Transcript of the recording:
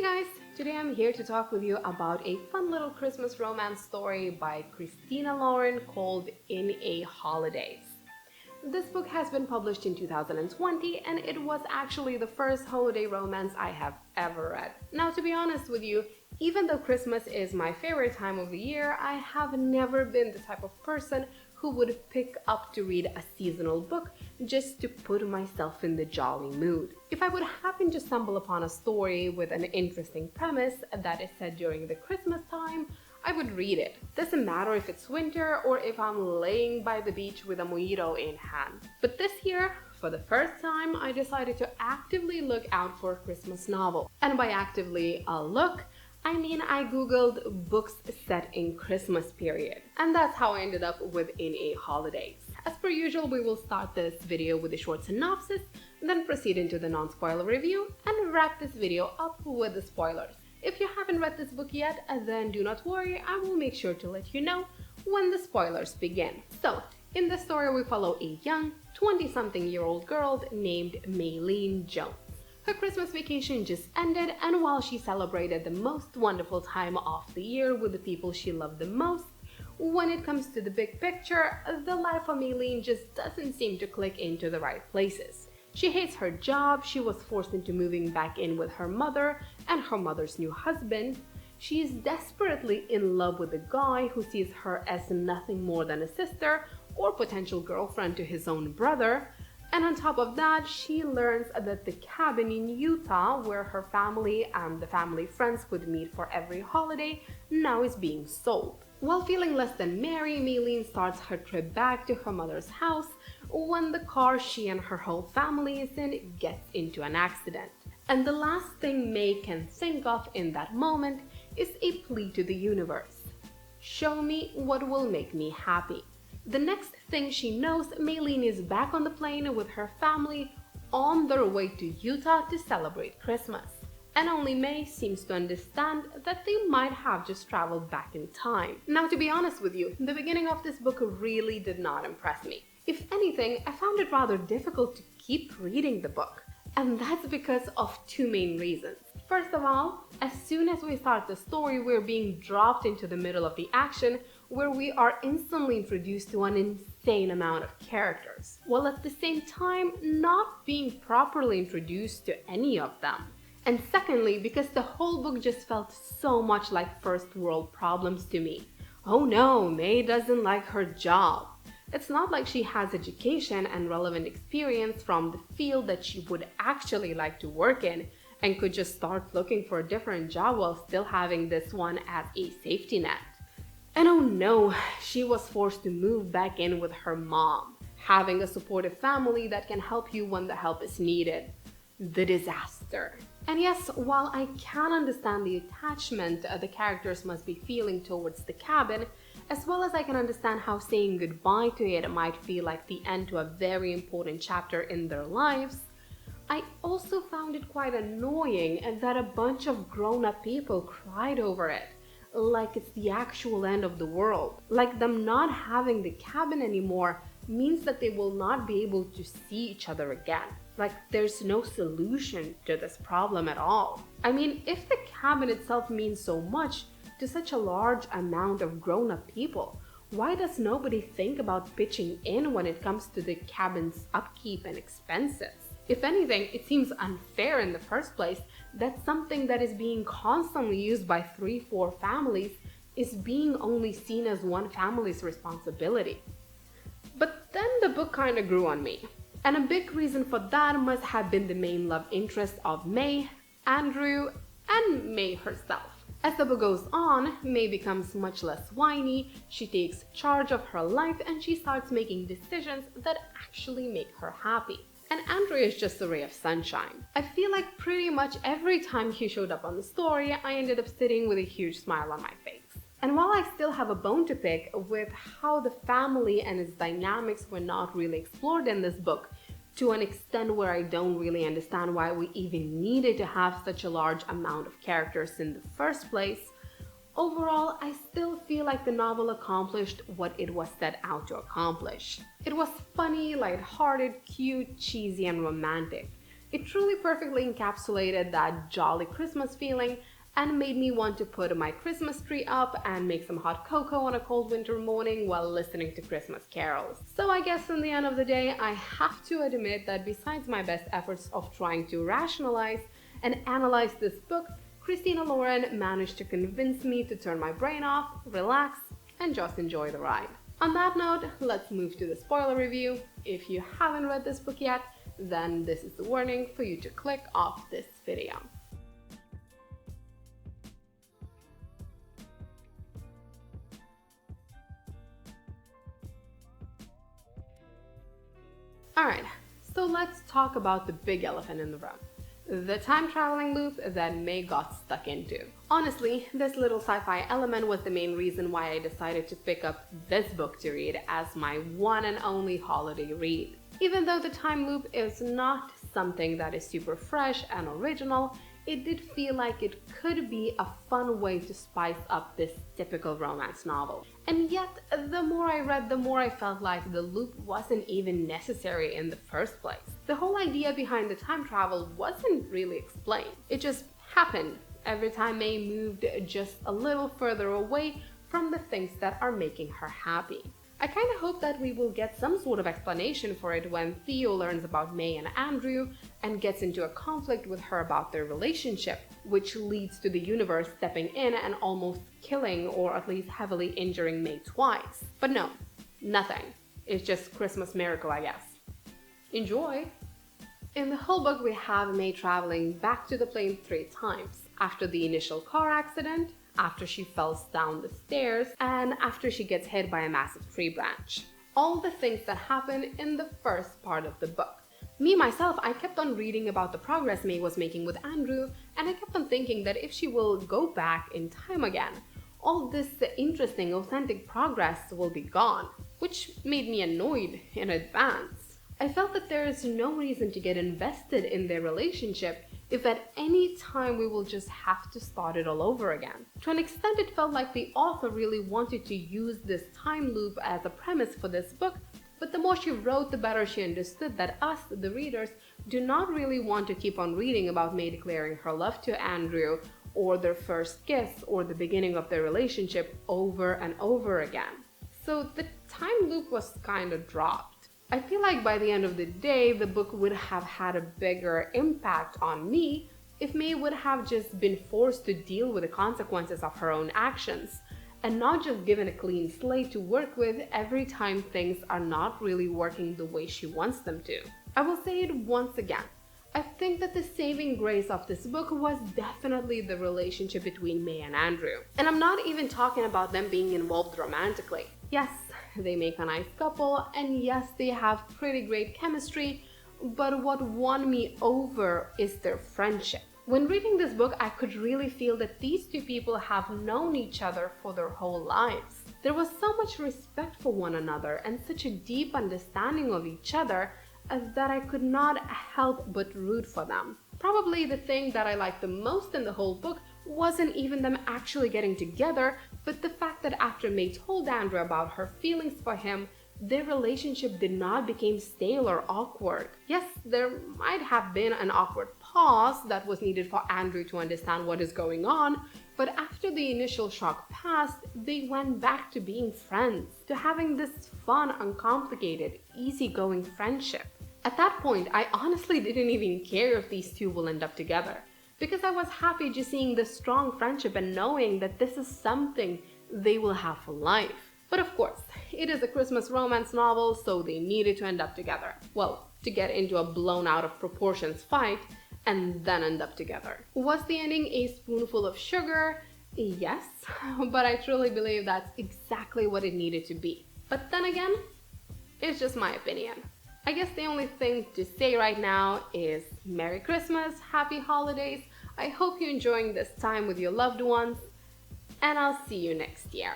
guys! Today I'm here to talk with you about a fun little Christmas romance story by Christina Lauren called In a Holidays. This book has been published in 2020 and it was actually the first holiday romance I have ever read. Now, to be honest with you, even though Christmas is my favorite time of the year, I have never been the type of person who would pick up to read a seasonal book just to put myself in the jolly mood. If I would happen to stumble upon a story with an interesting premise that is set during the Christmas time, I would read it. Doesn't matter if it's winter or if I'm laying by the beach with a mojito in hand. But this year, for the first time, I decided to actively look out for a Christmas novel. And by actively look, I mean I googled books set in Christmas period. And that's how I ended up with In a Holidays. As per usual, we will start this video with a short synopsis, then proceed into the non-spoiler review, and wrap this video up with the spoilers. If you haven't read this book yet, then do not worry, I will make sure to let you know when the spoilers begin. So, in the story we follow a young, 20-something-year-old girl named Maylene Jones. Her Christmas vacation just ended, and while she celebrated the most wonderful time of the year with the people she loved the most, when it comes to the big picture, the life of Maylene just doesn't seem to click into the right places. She hates her job, she was forced into moving back in with her mother and her mother's new husband. She is desperately in love with a guy who sees her as nothing more than a sister or potential girlfriend to his own brother. And on top of that, she learns that the cabin in Utah, where her family and the family friends would meet for every holiday, now is being sold. While feeling less than merry, Maylene starts her trip back to her mother's house when the car she and her whole family is in gets into an accident. And the last thing May can think of in that moment is a plea to the universe. Show me what will make me happy. The next thing she knows, Maylene is back on the plane with her family on their way to Utah to celebrate Christmas. And only May seems to understand that they might have just traveled back in time. Now, to be honest with you, the beginning of this book really did not impress me. If anything, I found it rather difficult to keep reading the book. And that's because of two main reasons. First of all, as soon as we start the story, we're being dropped into the middle of the action where we are instantly introduced to an insane amount of characters, while at the same time not being properly introduced to any of them. And secondly, because the whole book just felt so much like first world problems to me. Oh no, May doesn't like her job. It's not like she has education and relevant experience from the field that she would actually like to work in and could just start looking for a different job while still having this one as a safety net. And oh no, she was forced to move back in with her mom, having a supportive family that can help you when the help is needed. The disaster. And yes, while I can understand the attachment the characters must be feeling towards the cabin, as well as I can understand how saying goodbye to it might feel like the end to a very important chapter in their lives, I also found it quite annoying that a bunch of grown-up people cried over it, like it's the actual end of the world. Like them not having the cabin anymore means that they will not be able to see each other again. Like there's no solution to this problem at all. I mean, if the cabin itself means so much to such a large amount of grown-up people, why does nobody think about pitching in when it comes to the cabin's upkeep and expenses? If anything, it seems unfair in the first place that something that is being constantly used by 3-4 families is being only seen as one family's responsibility. But then the book kinda grew on me. And a big reason for that must have been the main love interest of May, Andrew, and May herself. As the book goes on, May becomes much less whiny, she takes charge of her life, and she starts making decisions that actually make her happy. And Andrew is just a ray of sunshine. I feel like pretty much every time he showed up on the story, I ended up sitting with a huge smile on my face. And while I still have a bone to pick with how the family and its dynamics were not really explored in this book, to an extent where I don't really understand why we even needed to have such a large amount of characters in the first place, overall, I still feel like the novel accomplished what it was set out to accomplish. It was funny, lighthearted, cute, cheesy, and romantic. It truly perfectly encapsulated that jolly Christmas feeling and made me want to put my Christmas tree up and make some hot cocoa on a cold winter morning while listening to Christmas carols. So I guess in the end of the day, I have to admit that besides my best efforts of trying to rationalize and analyze this book, Christina Lauren managed to convince me to turn my brain off, relax, and just enjoy the ride. On that note, let's move to the spoiler review. If you haven't read this book yet, then this is the warning for you to click off this video. Alright, so let's talk about the big elephant in the room. The time traveling loop that May got stuck into. Honestly, this little sci-fi element was the main reason why I decided to pick up this book to read as my one and only holiday read. Even though the time loop is not something that is super fresh and original, it did feel like it could be a fun way to spice up this typical romance novel. And yet, the more I read, the more I felt like the loop wasn't even necessary in the first place. The whole idea behind the time travel wasn't really explained. It just happened every time May moved just a little further away from the things that are making her happy. I kind of hope that we will get some sort of explanation for it when Theo learns about May and Andrew and gets into a conflict with her about their relationship, which leads to the universe stepping in and almost killing or at least heavily injuring May twice. But no, nothing. It's just Christmas miracle, I guess. Enjoy! In the whole book, we have May traveling back to the plane 3 times. After the initial car accident, after she falls down the stairs, and after she gets hit by a massive tree branch. All the things that happen in the first part of the book. Me, myself, I kept on reading about the progress May was making with Andrew, and I kept on thinking that if she will go back in time again, all this interesting, authentic progress will be gone, which made me annoyed in advance. I felt that there is no reason to get invested in their relationship if at any time we will just have to start it all over again. To an extent, it felt like the author really wanted to use this time loop as a premise for this book, but the more she wrote, the better she understood that us, the readers, do not really want to keep on reading about May declaring her love to Andrew, or their first kiss, or the beginning of their relationship over and over again. So the time loop was kind of dropped. I feel like by the end of the day, the book would have had a bigger impact on me if May would have just been forced to deal with the consequences of her own actions, and not just given a clean slate to work with every time things are not really working the way she wants them to. I will say it once again. I think that the saving grace of this book was definitely the relationship between May and Andrew. And I'm not even talking about them being involved romantically. Yes, they make a nice couple, and yes, they have pretty great chemistry, but what won me over is their friendship. When reading this book, I could really feel that these two people have known each other for their whole lives. There was so much respect for one another and such a deep understanding of each other that I could not help but root for them. Probably the thing that I liked the most in the whole book wasn't even them actually getting together, but the fact that after May told Andrew about her feelings for him, their relationship did not become stale or awkward. Yes, there might have been an awkward pause that was needed for Andrew to understand what is going on, but after the initial shock passed, they went back to being friends, to having this fun, uncomplicated, easygoing friendship. At that point, I honestly didn't even care if these two will end up together, because I was happy just seeing this strong friendship and knowing that this is something they will have for life. But of course, it is a Christmas romance novel, so they needed to end up together. Well, to get into a blown out of proportions fight and then end up together. Was the ending a spoonful of sugar? Yes, but I truly believe that's exactly what it needed to be. But then again, it's just my opinion. I guess the only thing to say right now is Merry Christmas, Happy Holidays. I hope you're enjoying this time with your loved ones, and I'll see you next year.